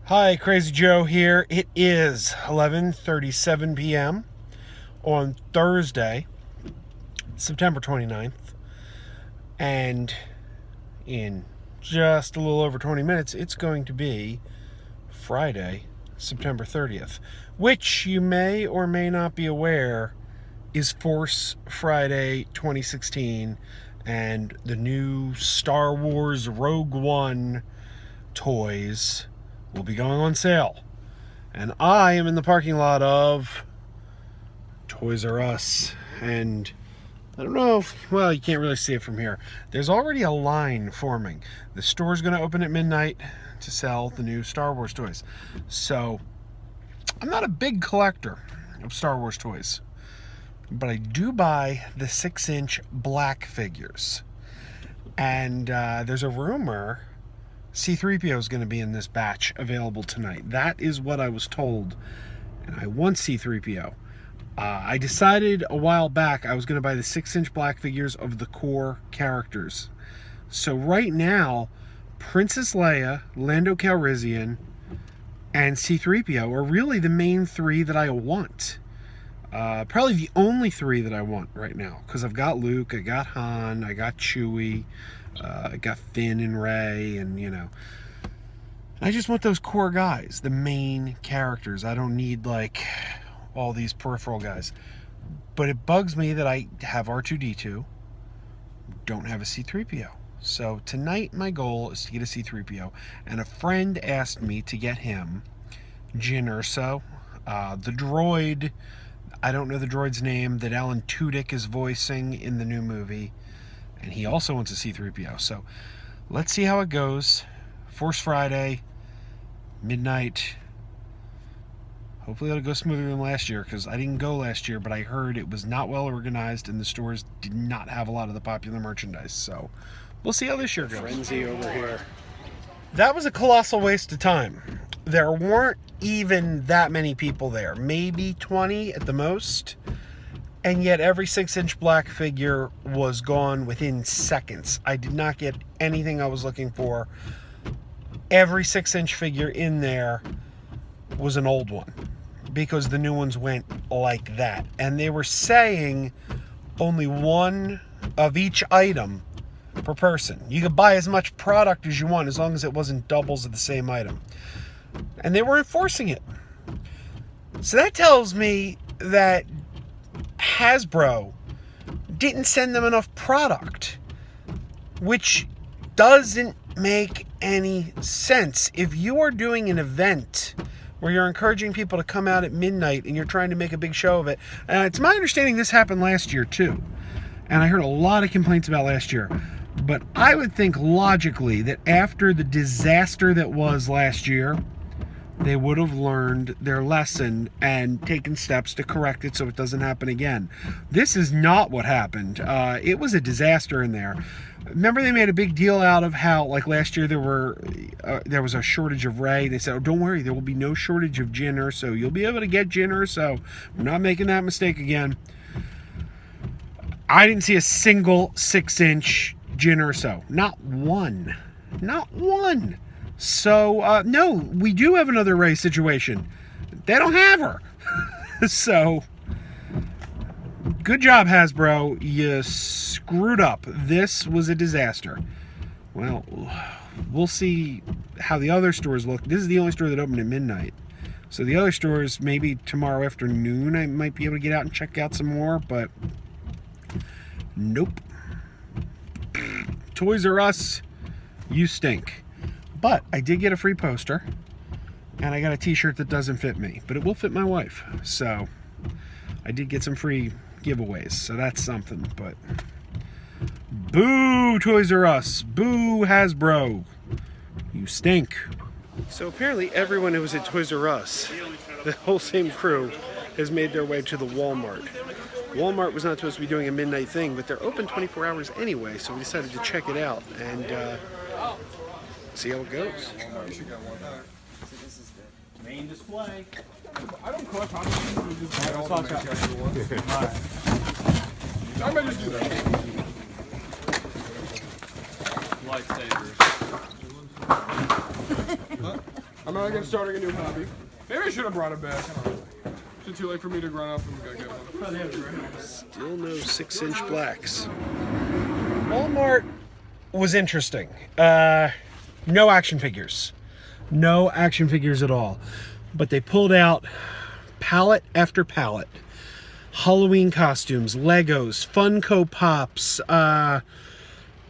Hi, Crazy Joe here. It is 11:37 p.m. on Thursday, September 29th, and in just a little over 20 minutes, it's going to be Friday, September 30th, which you may or may not be aware is Force Friday 2016, and the new Star Wars Rogue One toys will be going on sale. And I am in the parking lot of Toys R Us. And I don't know well, you can't really see it from here. There's already a line forming. The store's going to open at midnight to sell the new Star Wars toys. So, I'm not a big collector of Star Wars toys, but I do buy the 6-inch black figures. And there's a rumor C-3PO is going to be in this batch available tonight. That is what I was told, and I want C-3PO. I decided a while back I was going to buy the 6-inch black figures of the core characters. So right now, Princess Leia, Lando Calrissian, and C-3PO are really the main three that I want. Probably the only three that I want right now, because I've got Luke, I got Han, I got Chewie, I got Finn and Rey, and I just want those core guys, the main characters. I don't need like all these peripheral guys. But it bugs me that I have R2-D2, don't have a C-3PO. So tonight my goal is to get a C-3PO, and a friend asked me to get him Jyn Erso, the droid. I don't know the droid's name that Alan Tudyk is voicing in the new movie, and he also wants a C-3PO. So let's see how it goes. Force Friday, midnight. Hopefully it'll go smoother than last year, because I didn't go last year, but I heard it was not well organized and the stores did not have a lot of the popular merchandise. So we'll see how this year goes. Frenzy over here. That was a colossal waste of time. There weren't even that many people there, maybe 20 at the most, and yet every 6-inch black figure was gone within seconds. I did not get anything I was looking for. Every 6-inch figure in there was an old one, because the new ones went like that, and they were saying only one of each item per person. You could buy as much product as you want as long as it wasn't doubles of the same item. And they were enforcing it. So that tells me that Hasbro didn't send them enough product, which doesn't make any sense. If you are doing an event where you're encouraging people to come out at midnight and you're trying to make a big show of it, it's my understanding this happened last year too, and I heard a lot of complaints about last year. But I would think logically that after the disaster that was last year, they would have learned their lesson and taken steps to correct it so it doesn't happen again. This is not what happened. It was a disaster in there. Remember, they made a big deal out of how, like last year, there was a shortage of Rey. They said, "Oh, don't worry, there will be no shortage of Jyn Erso. You'll be able to get Jyn Erso. We're not making that mistake again." I didn't see a single 6-inch Jyn Erso. Not one. Not one. So, no, we do have another Rey situation. They don't have her. So, good job, Hasbro. You screwed up. This was a disaster. Well, we'll see how the other stores look. This is the only store that opened at midnight. So the other stores, maybe tomorrow afternoon, I might be able to get out and check out some more, but nope. Toys R Us, you stink. But I did get a free poster, and I got a t-shirt that doesn't fit me, but it will fit my wife. So I did get some free giveaways, so that's something. But boo Toys R Us, boo Hasbro, you stink. So apparently everyone who was at Toys R Us, the whole same crew, has made their way to the Walmart. Walmart was not supposed to be doing a midnight thing, but they're open 24 hours anyway, so we decided to check it out and see how it goes. So this is the main display. I don't collect I might just do that. Lightsabers. I'm not against starting a new hobby. Maybe I should have brought it back. Is it too late for me to run up and go get one? Still no 6-inch blacks. Walmart was interesting. No action figures. No action figures at all. But they pulled out pallet after pallet. Halloween costumes, Legos, Funko Pops,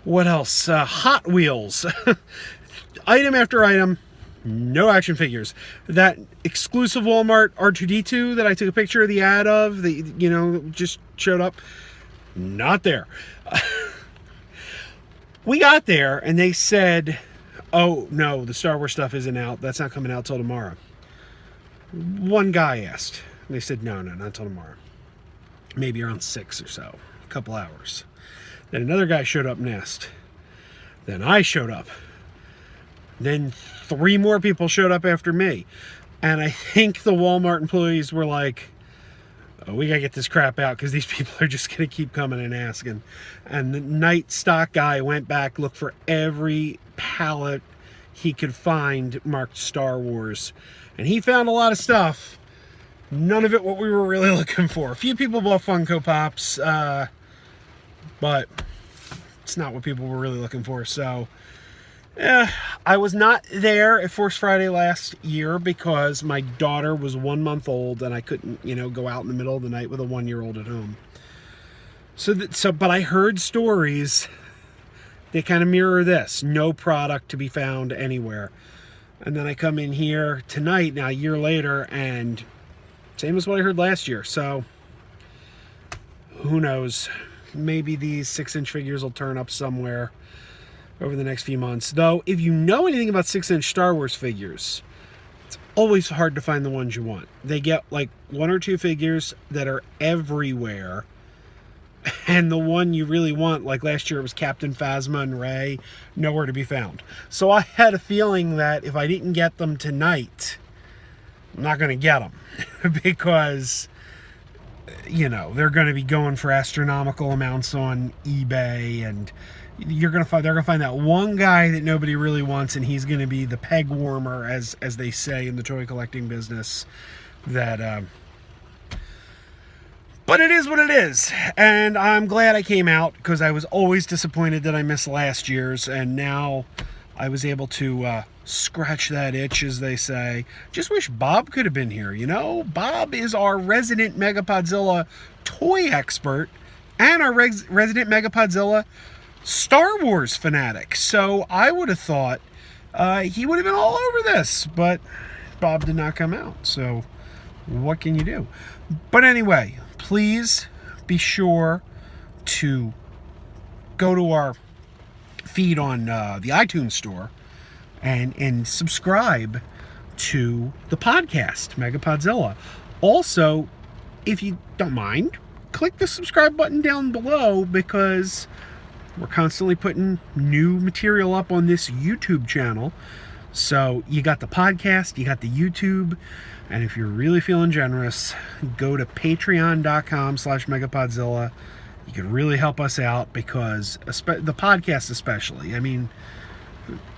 what else? Hot Wheels. Item after item, no action figures. That exclusive Walmart R2-D2 that I took a picture of the ad of, that, just showed up, not there. We got there and they said, oh, no, the Star Wars stuff isn't out. That's not coming out till tomorrow. One guy asked. And they said, no, not till tomorrow. Maybe around 6 or so. A couple hours. Then another guy showed up next. Then I showed up. Then 3 more people showed up after me. And I think the Walmart employees were like, oh, we gotta get this crap out because these people are just gonna keep coming and asking. And the night stock guy went back, looked for every pallet he could find marked Star Wars. And he found a lot of stuff. None of it what we were really looking for. A few people bought Funko Pops, but it's not what people were really looking for. So, I was not there at Force Friday last year because my daughter was 1 month old and I couldn't, go out in the middle of the night with a 1-year-old at home. But I heard stories. They kind of mirror this. No product to be found anywhere. And then I come in here tonight, now a year later, and same as what I heard last year. So, who knows? Maybe these 6-inch figures will turn up somewhere over the next few months. Though, if you know anything about 6-inch Star Wars figures, it's always hard to find the ones you want. They get like 1 or 2 figures that are everywhere. And the one you really want, like last year it was Captain Phasma and Rey, nowhere to be found. So I had a feeling that if I didn't get them tonight, I'm not going to get them. Because, they're going to be going for astronomical amounts on eBay, and they're going to find that one guy that nobody really wants, and he's going to be the peg warmer, as they say in the toy collecting business. But it is what it is, and I'm glad I came out because I was always disappointed that I missed last year's, and now I was able to scratch that itch, as they say. Just wish Bob could have been here, Bob is our resident Megapodzilla toy expert and our resident Megapodzilla Star Wars fanatic. So I would have thought he would have been all over this, but Bob did not come out, so what can you do? But anyway, please be sure to go to our feed on the iTunes store and subscribe to the podcast, Megapodzilla. Also, if you don't mind, click the subscribe button down below because we're constantly putting new material up on this YouTube channel. So you got the podcast, you got the YouTube, and if you're really feeling generous, go to patreon.com/Megapodzilla. You can really help us out because the podcast especially. I mean,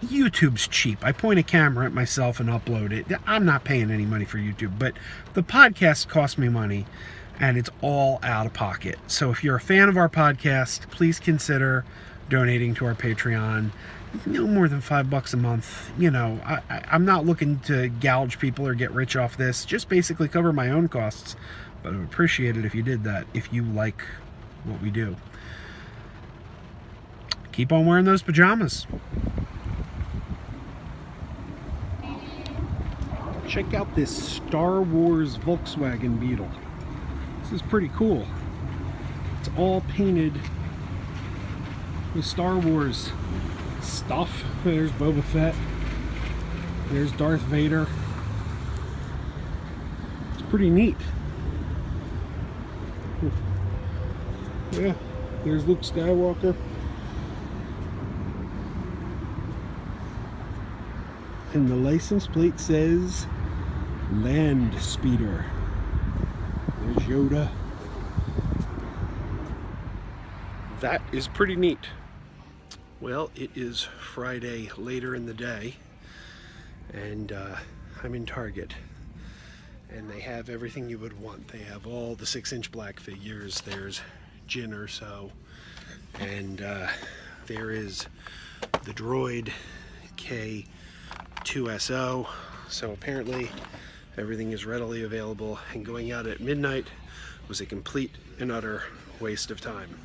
YouTube's cheap. I point a camera at myself and upload it. I'm not paying any money for YouTube, but the podcast costs me money, and it's all out of pocket. So if you're a fan of our podcast, please consider donating to our Patreon. No more than $5 a month. I'm not looking to gouge people or get rich off this. Just basically cover my own costs. But I would appreciate it if you did that, if you like what we do. Keep on wearing those pajamas. Check out this Star Wars Volkswagen Beetle. This is pretty cool. It's all painted with Star Wars stuff. There's Boba Fett. There's Darth Vader. It's pretty neat. Yeah, there's Luke Skywalker. And the license plate says Land Speeder. There's Yoda. That is pretty neat. Well, it is Friday later in the day, and I'm in Target, and they have everything you would want. They have all the 6-inch black figures. There's Jin or so, and there is the Droid K2SO. So apparently everything is readily available, and going out at midnight was a complete and utter waste of time.